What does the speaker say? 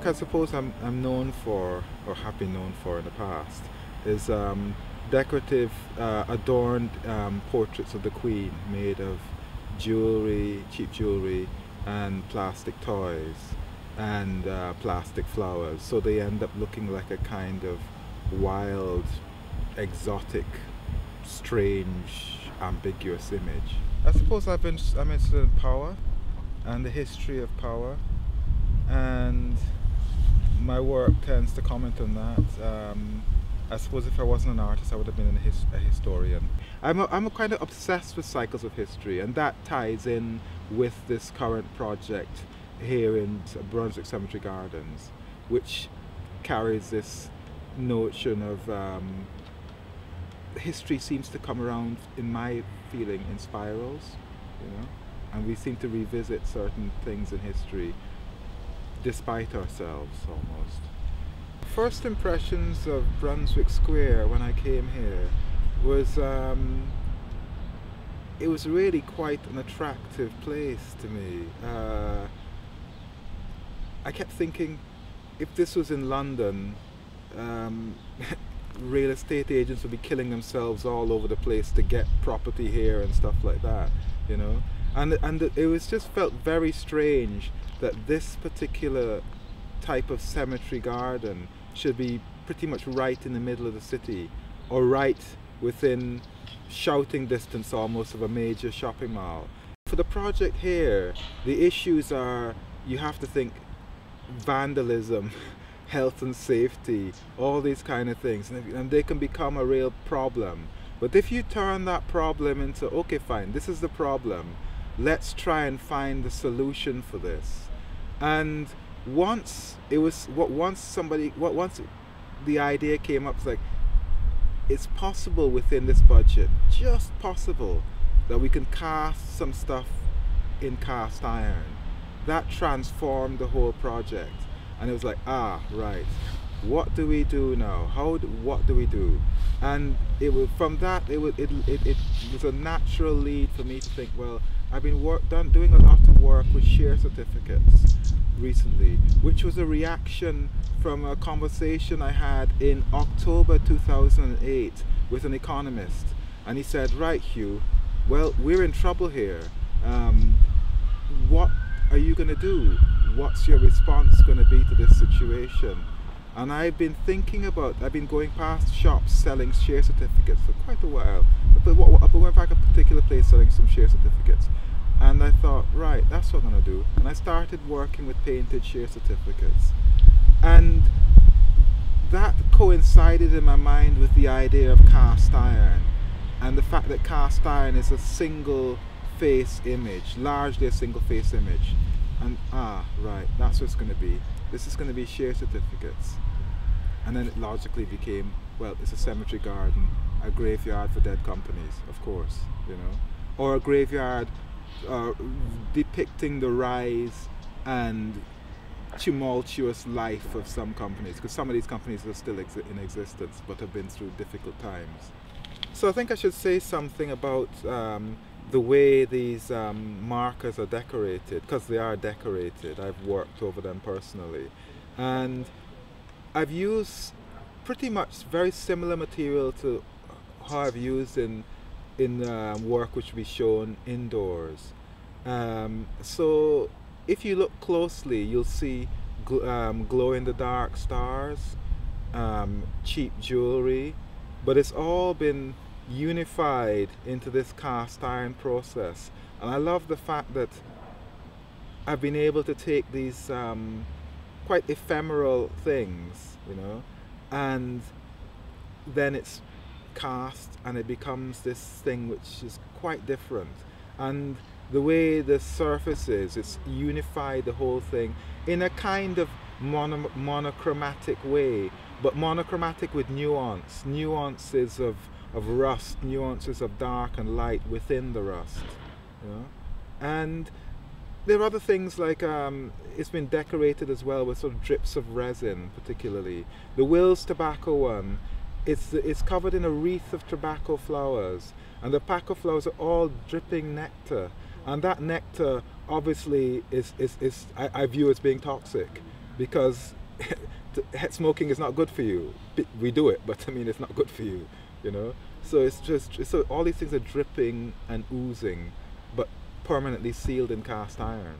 work I suppose I'm known for, or have been known for in the past, is decorative, adorned portraits of the Queen made of jewelry, cheap jewelry, and plastic toys, and plastic flowers. So they end up looking like a kind of wild, exotic, strange, ambiguous image. I suppose I'm interested in power and the history of power, and my work tends to comment on that. I suppose if I wasn't an artist, I would have been a historian. I'm kind of obsessed with cycles of history, and that ties in with this current project here in Brunswick Cemetery Gardens, which carries this notion of history seems to come around, in my feeling, in spirals, and we seem to revisit certain things in history despite ourselves almost. First impressions of Brunswick Square when I came here was it was really quite an attractive place to me. I kept thinking, if this was in London, real estate agents would be killing themselves all over the place to get property here and stuff like that, and it was just felt very strange that this particular type of cemetery garden should be pretty much right in the middle of the city, or right within shouting distance almost of a major shopping mall. For the project here, the issues are, you have to think vandalism, health and safety, all these kind of things, and they can become a real problem. But if you turn that problem into, okay fine, this is the problem, let's try and find the solution for this. And once the idea came up, it's like, it's possible within this budget, just possible, that we can cast some stuff in cast iron. That transformed the whole project, and it was like, right, what do we do now? What do we do? And from that it was a natural lead for me to think, well, I've been doing a lot of work with share certificates recently, which was a reaction from a conversation I had in October 2008 with an economist, and he said, right Hew, well, we're in trouble here. What are you going to do? What's your response going to be to this situation? And I've been going past shops selling share certificates for quite a while. I went back a particular place selling some share certificates, and I thought, right, that's what I'm going to do. And I started working with painted share certificates, and that coincided in my mind with the idea of cast iron, and the fact that cast iron is a single face image, largely a single face image. And right, that's what it's going to be. This is going to be share certificates. And then it logically became, well, it's a cemetery garden, a graveyard for dead companies, of course, or a graveyard depicting the rise and tumultuous life of some companies, because some of these companies are still in existence but have been through difficult times. So I think I should say something about the way these markers are decorated, because they are decorated. I've worked over them personally, and I've used pretty much very similar material to how I've used in work which will be shown indoors. So if you look closely, you'll see glow-in-the-dark stars, cheap jewelry, but it's all been unified into this cast iron process. And I love the fact that I've been able to take these quite ephemeral things, and then it's cast and it becomes this thing which is quite different. And the way the surface is, it's unified the whole thing in a kind of monochromatic way, but monochromatic with nuances of rust, nuances of dark and light within the rust, and there are other things like it's been decorated as well with sort of drips of resin. Particularly the Will's tobacco one, it's covered in a wreath of tobacco flowers, and the tobacco flowers are all dripping nectar, and that nectar obviously I view as being toxic, because smoking is not good for you. We do it, but I mean, it's not good for you, you know. So it's just, so all these things are dripping and oozing, but permanently sealed in cast iron.